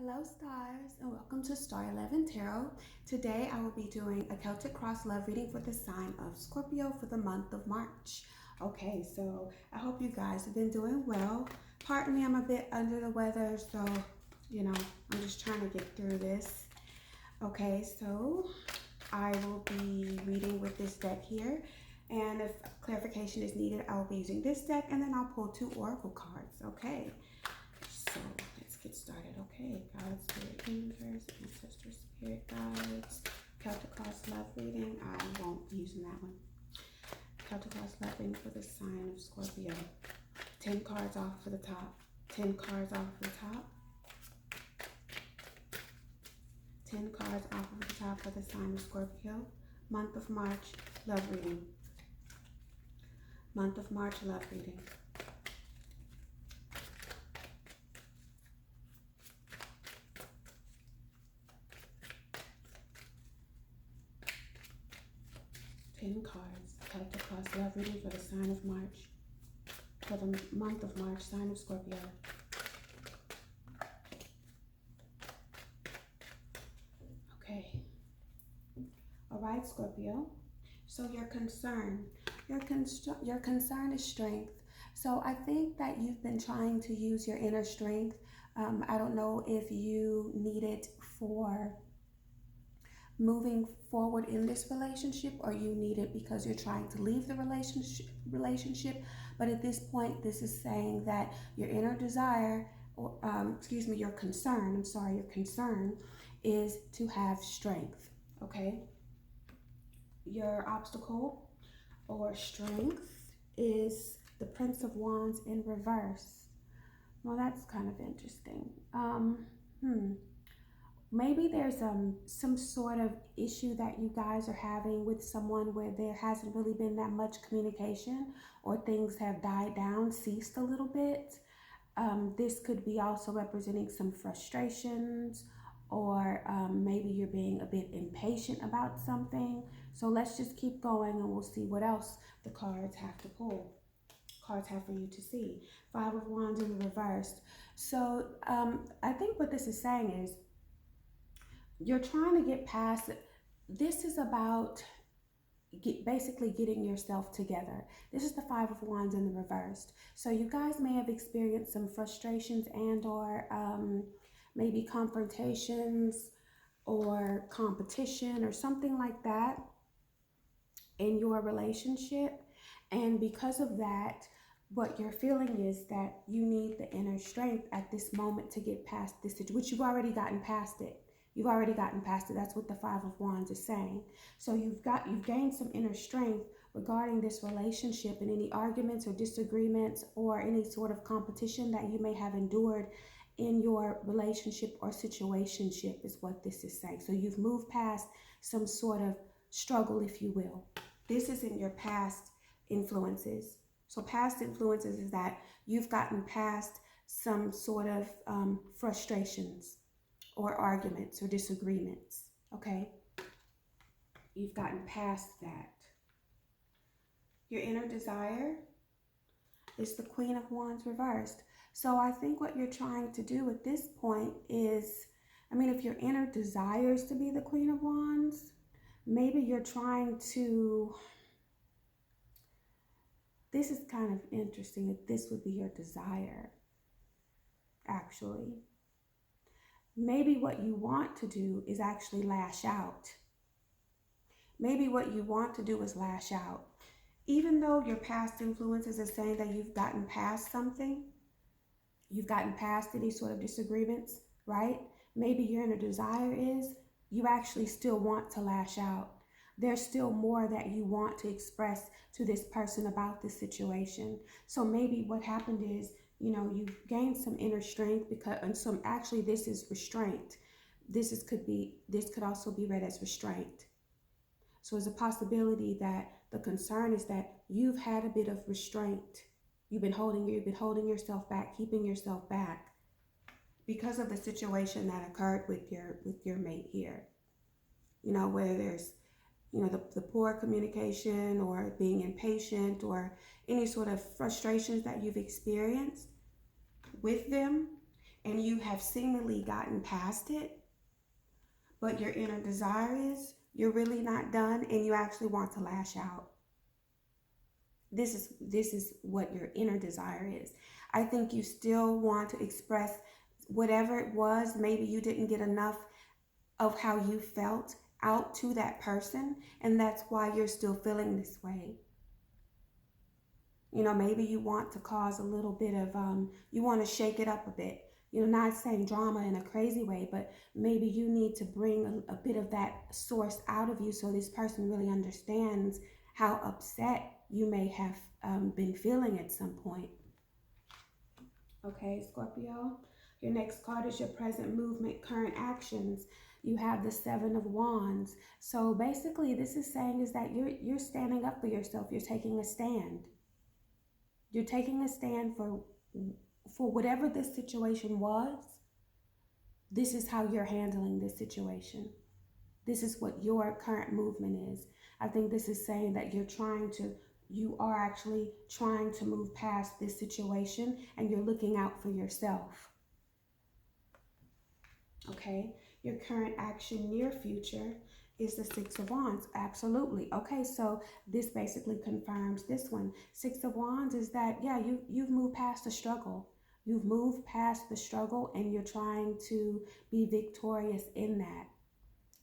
Hello stars and welcome to Star 11 Tarot. Today I will be doing a Celtic cross love reading for the sign of Scorpio for the month of March. Okay, so I hope you guys have been doing well. Pardon me, I'm a bit under the weather, so I'm just trying to get through this. Okay, so I will be reading with this deck here, and if clarification is needed, I will be using this deck, and then I'll pull two oracle cards. Okay, so let's get started. Okay, God, Spirit, Universe, Ancestor, Spirit, Guides, Celtic cross love reading. I won't be using that one. Celtic cross love reading for the sign of Scorpio. 10 cards off for the top. 10 cards off for the top. 10 cards off of the top for the sign of Scorpio. Month of March, love reading. Month of March, love reading. Cards. Celtic cross love reading for the sign of March. For the month of March, sign of Scorpio. Okay. All right, Scorpio. So your concern is strength. So I think that you've been trying to use your inner strength. I don't know if you need it for moving forward in this relationship, or you need it because you're trying to leave the relationship. But at this point, this is saying that your inner desire, or your concern is to have strength. Okay, your obstacle or strength is the Prince of Wands in reverse. Well, that's kind of interesting. Maybe there's some sort of issue that you guys are having with someone where there hasn't really been that much communication, or things have died down, ceased a little bit. This could be also representing some frustrations, or maybe you're being a bit impatient about something. So let's just keep going and we'll see what else the cards have to pull. Cards have for you to see. 5 of Wands in the reverse. So I think what this is saying is, you're trying to get past it. This is about basically getting yourself together. This is the 5 of Wands in the reversed. So you guys may have experienced some frustrations and or maybe confrontations or competition or something like that in your relationship. And because of that, what you're feeling is that you need the inner strength at this moment to get past this situation, which you've already gotten past it. You've already gotten past it. That's what the 5 of Wands is saying. So you've gained some inner strength regarding this relationship, and any arguments or disagreements or any sort of competition that you may have endured in your relationship or situationship is what this is saying. So you've moved past some sort of struggle, if you will. This is in your past influences. So past influences is that you've gotten past some sort of frustrations or arguments or disagreements. Okay, you've gotten past that. Your inner desire is the Queen of Wands reversed. So I think what you're trying to do at this point is, if your inner desires to be the Queen of Wands, maybe you're trying to, this is kind of interesting if this would be your desire, actually. Maybe what you want to do is actually lash out. Maybe what you want to do is lash out. Even though your past influences are saying that you've gotten past something, you've gotten past any sort of disagreements, right? Maybe your inner desire is you actually still want to lash out. There's still more that you want to express to this person about this situation. So maybe what happened is, you've gained some inner strength this is restraint. This could also be read as restraint. So there's a possibility that the concern is that you've had a bit of restraint. You've been holding yourself back, keeping yourself back because of the situation that occurred with your mate here. Where there's the poor communication or being impatient or any sort of frustrations that you've experienced with them. and you have seemingly gotten past it, but your inner desire is you're really not done and you actually want to lash out. This is what your inner desire is. I think you still want to express whatever it was. Maybe you didn't get enough of how you felt out to that person, and that's why you're still feeling this way. Maybe you want to cause a little bit of, you want to shake it up a bit. Not saying drama in a crazy way, but maybe you need to bring a bit of that source out of you so this person really understands how upset you may have been feeling at some point. Okay, Scorpio. Your next card is your present movement, current actions. You have the Seven of Wands. So basically, this is saying is that you're standing up for yourself. You're taking a stand. You're taking a stand for whatever this situation was. This is how you're handling this situation. This is what your current movement is. I think this is saying that you are actually trying to move past this situation and you're looking out for yourself. Okay, your current action, near future is the Six of Wands. Absolutely. Okay, so this basically confirms this one. Six of Wands is that, yeah, you've moved past the struggle. You've moved past the struggle and you're trying to be victorious in that.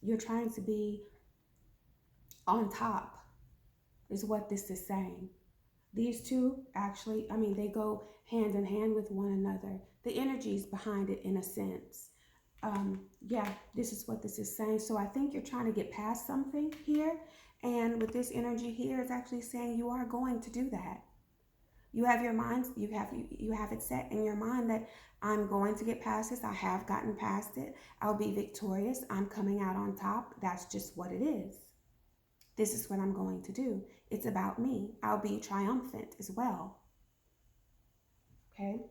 You're trying to be on top is what this is saying. These two actually, they go hand in hand with one another. The energies behind it in a sense. Yeah, this is what this is saying. So I think you're trying to get past something here. And with this energy here, it's actually saying you are going to do that. You have your mind, you have it set in your mind that I'm going to get past this. I have gotten past it. I'll be victorious. I'm coming out on top. That's just what it is. This is what I'm going to do. It's about me. I'll be triumphant as well. Okay?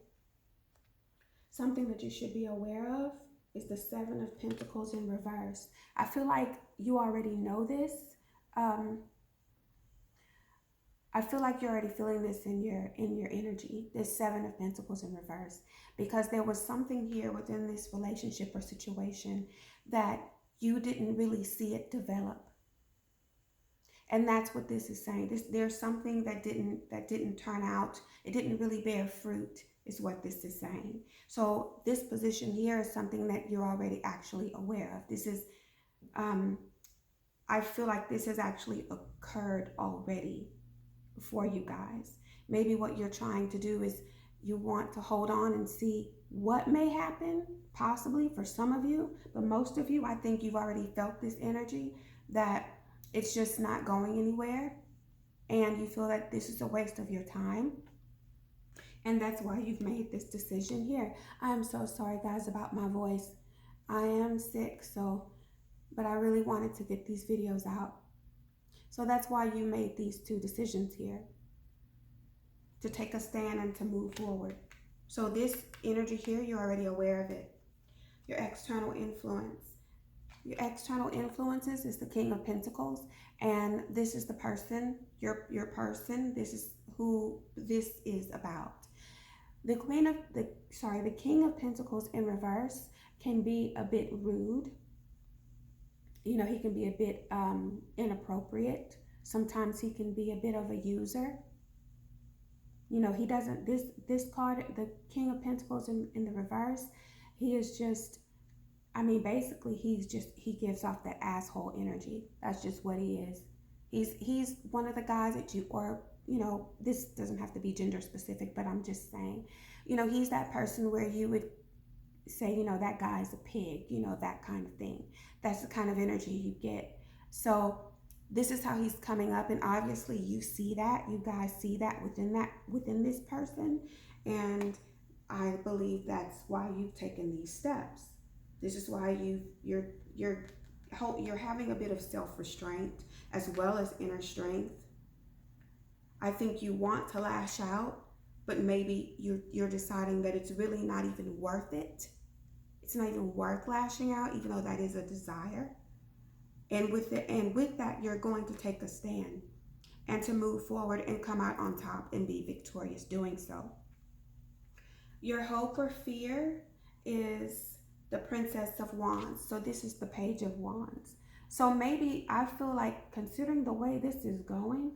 Something that you should be aware of is the Seven of Pentacles in reverse. I feel like you already know this. I feel like you're already feeling this in your energy, this Seven of Pentacles in reverse, because there was something here within this relationship or situation that you didn't really see it develop. And that's what this is saying. There's something that didn't turn out. It didn't really bear fruit, is what this is saying. So this position here is something that you're already actually aware of. This is, I feel like this has actually occurred already for you guys. Maybe what you're trying to do is you want to hold on and see what may happen, possibly for some of you, but most of you, I think you've already felt this energy that it's just not going anywhere, and you feel that this is a waste of your time, and that's why you've made this decision here. I'm so sorry, guys, about my voice. I am sick, but I really wanted to get these videos out. So that's why you made these two decisions here, to take a stand and to move forward. So this energy here, you're already aware of it. Your external influence. Your external influences is the King of Pentacles, and this is the person, your person. This is who this is about. The King of Pentacles in reverse can be a bit rude. He can be a bit inappropriate. Sometimes he can be a bit of a user. He doesn't, this card, the King of Pentacles in the reverse, he is just, basically he gives off that asshole energy. That's just what he is. He's one of the guys that this doesn't have to be gender specific, but I'm just saying, he's that person where you would say, that guy's a pig, that kind of thing. That's the kind of energy you get. So this is how he's coming up, and obviously you see that, you guys see that within this person, and I believe that's why you've taken these steps. This is why you're having a bit of self-restraint as well as inner strength. I think you want to lash out, but maybe you're deciding that it's really not even worth it. It's not even worth lashing out, even though that is a desire. And with that, you're going to take a stand and to move forward and come out on top and be victorious doing so. Your hope or fear is the Princess of Wands. So this is the Page of Wands. So maybe I feel like, considering the way this is going,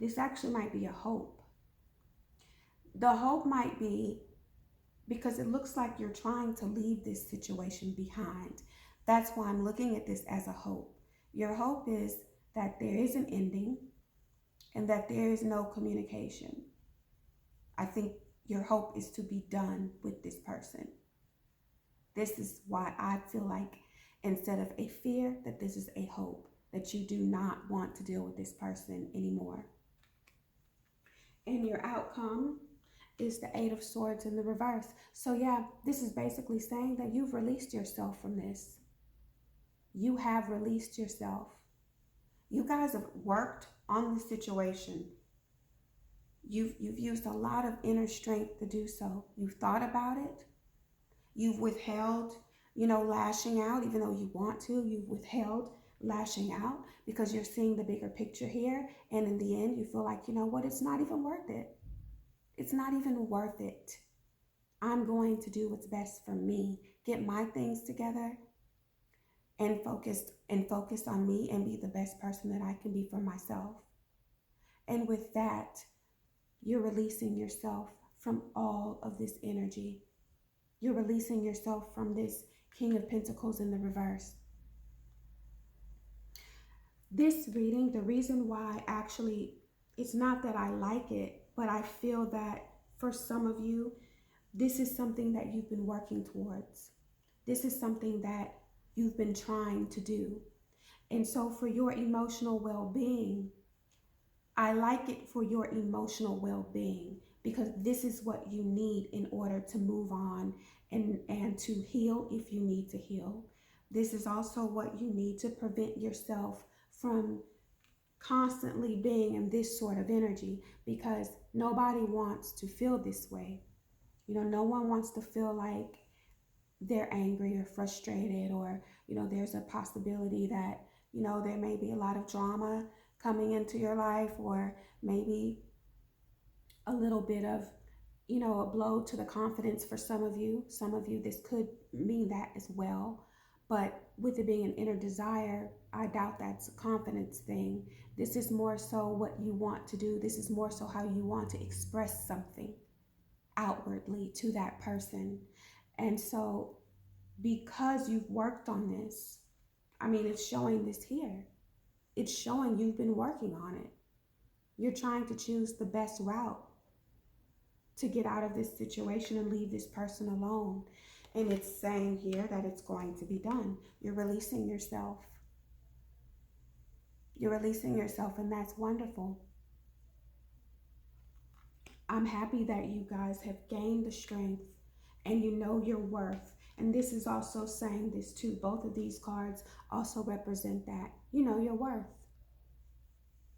this actually might be a hope. The hope might be because it looks like you're trying to leave this situation behind. That's why I'm looking at this as a hope. Your hope is that there is an ending and that there is no communication. I think your hope is to be done with this person. This is why I feel like, instead of a fear, that this is a hope, that you do not want to deal with this person anymore. And your outcome is the Eight of Swords in the reverse. So yeah, this is basically saying that you've released yourself from this. You have released yourself. You guys have worked on this situation. You've used a lot of inner strength to do so. You've thought about it. You've withheld, lashing out, even though you want to. You've withheld lashing out because you're seeing the bigger picture here. And in the end, you feel like, you know what, it's not even worth it. It's not even worth it. I'm going to do what's best for me, get my things together, and focus on me and be the best person that I can be for myself. And with that, you're releasing yourself from all of this energy. You're releasing yourself from this King of Pentacles in the reverse. This reading, the reason why actually, it's not that I like it, but I feel that for some of you, this is something that you've been working towards. This is something that you've been trying to do. And so for your emotional well-being, I like it for your emotional well-being, because this is what you need in order to move on and to heal if you need to heal. This is also what you need to prevent yourself from constantly being in this sort of energy, because nobody wants to feel this way. No one wants to feel like they're angry or frustrated, or, there's a possibility that, there may be a lot of drama coming into your life, or maybe a little bit of, a blow to the confidence for some of you. Some of you, this could mean that as well. But with it being an inner desire, I doubt that's a confidence thing. This is more so what you want to do. This is more so how you want to express something outwardly to that person. And so because you've worked on this, it's showing this here. It's showing you've been working on it. You're trying to choose the best route to get out of this situation and leave this person alone. And it's saying here that it's going to be done. You're releasing yourself. You're releasing yourself, and that's wonderful. I'm happy that you guys have gained the strength and you know your worth. And this is also saying this too. Both of these cards also represent that. You know your worth.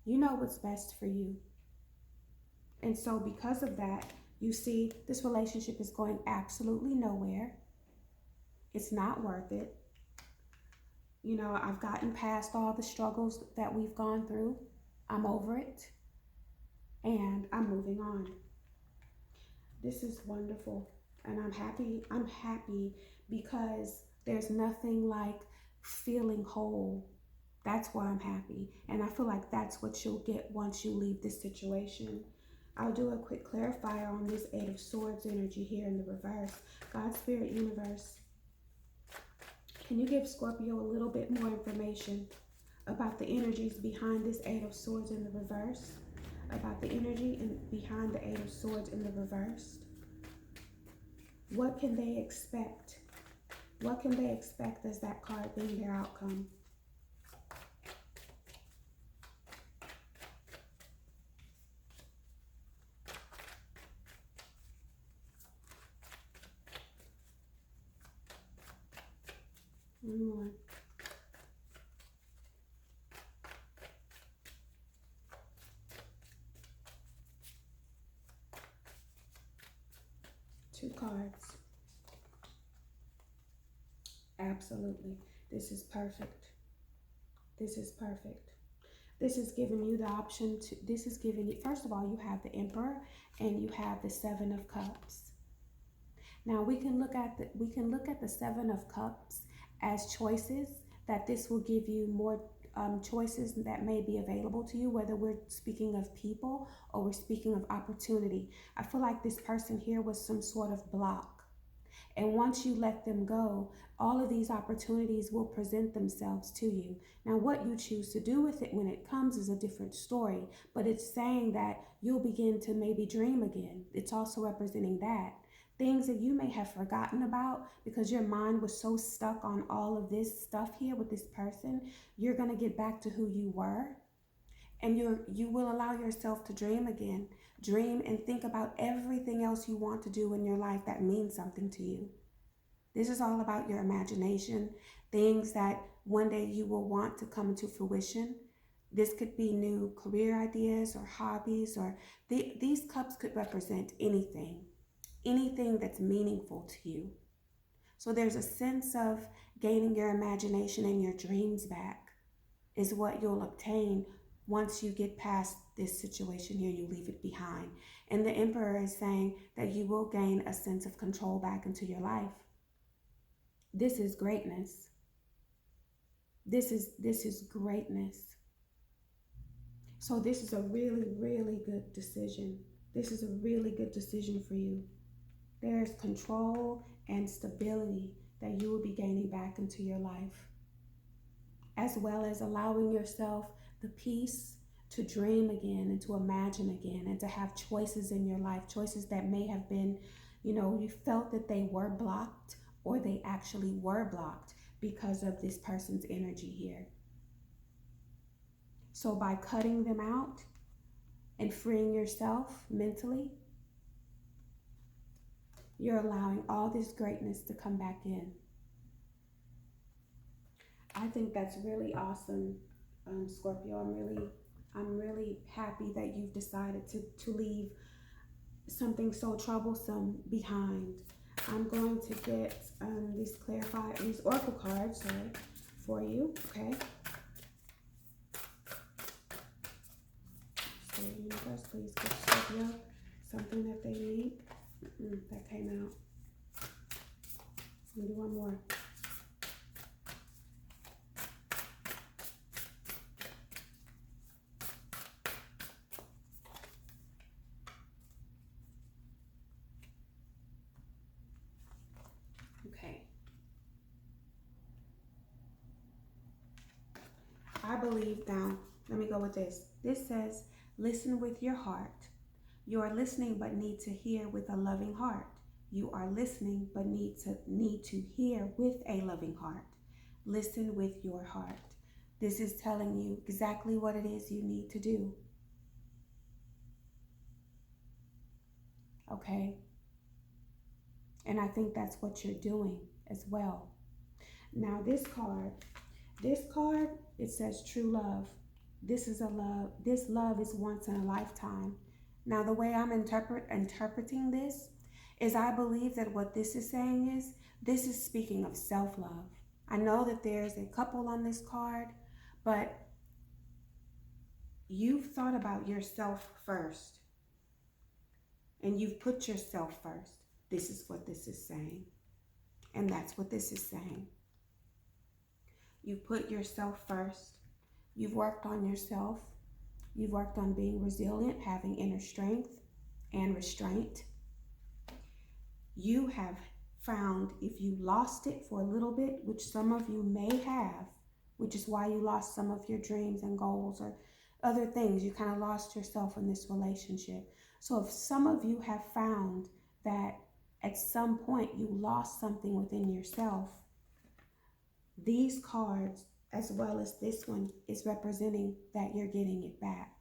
You know what's best for you. And so because of that, you see this relationship is going absolutely nowhere. It's not worth it. I've gotten past all the struggles that we've gone through. I'm over it. And I'm moving on. This is wonderful. And I'm happy. I'm happy because there's nothing like feeling whole. That's why I'm happy. And I feel like that's what you'll get once you leave this situation. I'll do a quick clarifier on this Eight of Swords energy here in the reverse. God, Spirit, Universe, can you give Scorpio a little bit more information about the energies behind this Eight of Swords in the reverse? About the energy behind the Eight of Swords in the reverse? What can they expect? What can they expect as that card being their outcome? One more. Two cards. Absolutely. This is perfect. This is perfect. This is giving you the option to, this is giving you, first of all, you have the Emperor and you have the Seven of Cups. Now we can look at the Seven of Cups as choices, that this will give you more choices that may be available to you, whether we're speaking of people or we're speaking of opportunity. I feel like this person here was some sort of block. And once you let them go, all of these opportunities will present themselves to you. Now, what you choose to do with it when it comes is a different story, but it's saying that you'll begin to maybe dream again. It's also representing that. Things that you may have forgotten about because your mind was so stuck on all of this stuff here with this person, you're going to get back to who you were, and you will allow yourself to dream again. Dream and think about everything else you want to do in your life that means something to you. This is all about your imagination, things that one day you will want to come into fruition. This could be new career ideas or hobbies, or these cups could represent anything that's meaningful to you. So there's a sense of gaining your imagination and your dreams back is what you'll obtain once you get past this situation here, you leave it behind. And the Emperor is saying that you will gain a sense of control back into your life. This is greatness. This is greatness. So this is a really, really good decision. This is a really good decision for you. There's control and stability that you will be gaining back into your life, as well as allowing yourself the peace to dream again and to imagine again and to have choices in your life, choices that may have been, you felt that they were blocked, or they actually were blocked because of this person's energy here. So by cutting them out and freeing yourself mentally, you're allowing all this greatness to come back in. I think that's really awesome, Scorpio. I'm really happy that you've decided to leave something so troublesome behind. I'm going to get these oracle cards, for you. Okay. So universe, please give Scorpio something that they need. That came out. Let me do one more. Okay. I believe now, let me go with this. This says, listen with your heart. You are listening but need to hear with a loving heart. You are listening but need to hear with a loving heart. Listen with your heart. This is telling you exactly what it is you need to do. Okay? And I think that's what you're doing as well. Now this card, it says true love. This love is once in a lifetime. Now the way I'm interpreting this is, I believe that what this is saying is, this is speaking of self-love. I know that there's a couple on this card, but you've thought about yourself first, and you've put yourself first. This is what this is saying, and that's what this is saying. You've put yourself first. You've worked on yourself. You've worked on being resilient, having inner strength and restraint. You have found, if you lost it for a little bit, which some of you may have, which is why you lost some of your dreams and goals or other things, you kind of lost yourself in this relationship. So if some of you have found that at some point you lost something within yourself, these cards, as well as this one, is representing that you're getting it back.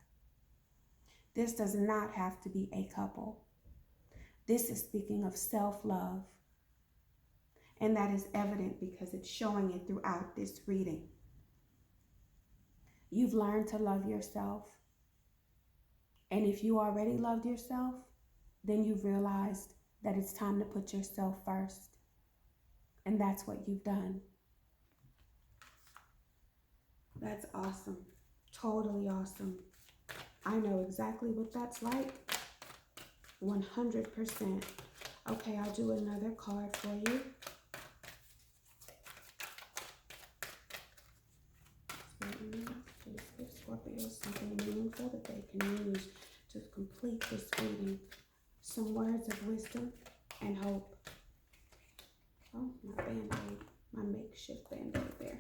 This does not have to be a couple. This is speaking of self-love. And that is evident because it's showing it throughout this reading. You've learned to love yourself. And if you already loved yourself, then you've realized that it's time to put yourself first. And that's what you've done. That's awesome. Totally awesome. I know exactly what that's like. 100%. Okay, I'll do another card for you. Please give Scorpio something meaningful that they can use to complete this reading. Some words of wisdom and hope. Oh, my band-aid, my makeshift band-aid there.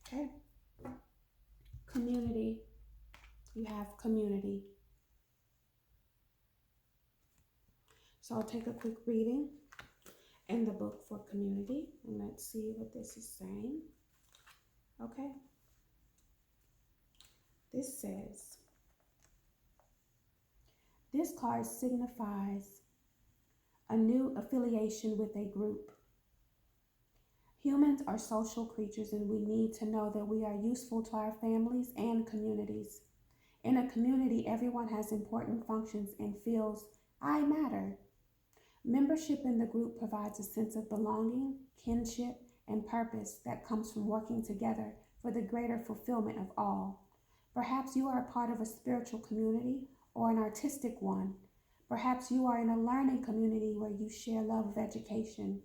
Okay. Community. You have community. So I'll take a quick reading in the book for community, and let's see what this is saying. Okay. This says, this card signifies a new affiliation with a group. Humans are social creatures, and we need to know that we are useful to our families and communities. In a community, everyone has important functions and feels, I matter. Membership in the group provides a sense of belonging, kinship, and purpose that comes from working together for the greater fulfillment of all. Perhaps you are a part of a spiritual community or an artistic one. Perhaps you are in a learning community where you share love of education.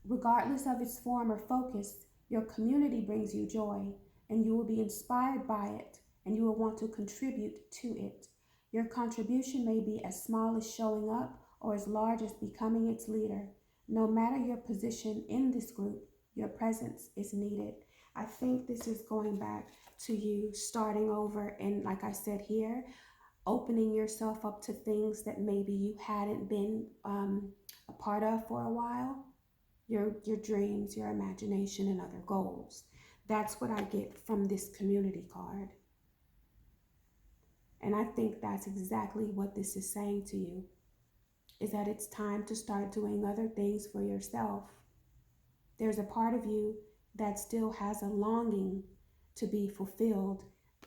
Regardless of its form or focus, your community brings you joy, and you will be inspired by it, and you will want to contribute to it. Your contribution may be as small as showing up or as large as becoming its leader. No matter your position in this group, your presence is needed. I think this is going back to you starting over, and like I said here, opening yourself up to things that maybe you hadn't been a part of for a while. Your dreams, your imagination, and other goals. That's what I get from this community card. And I think that's exactly what this is saying to you, is that it's time to start doing other things for yourself. There's a part of you that still has a longing to be fulfilled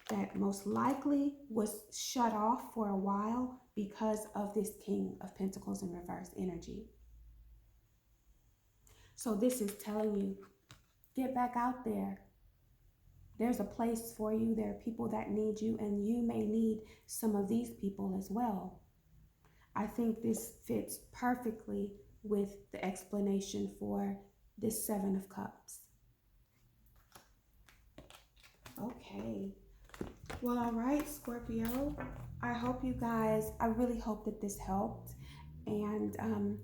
that most likely was shut off for a while because of this King of Pentacles in reverse energy. So this is telling you, get back out there. There's a place for you. There are people that need you, and you may need some of these people as well. I think this fits perfectly with the explanation for this Seven of Cups. Okay. Well, all right, Scorpio. I hope you guys, I really hope that this helped. And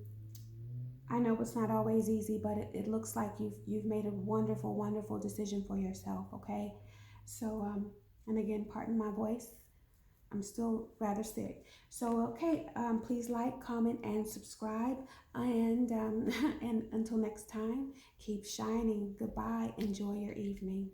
I know it's not always easy, but it looks like you've made a wonderful, wonderful decision for yourself, okay? So, and again, pardon my voice. I'm still rather sick. So, okay, please like, comment, and subscribe. And, and until next time, keep shining. Goodbye. Enjoy your evening.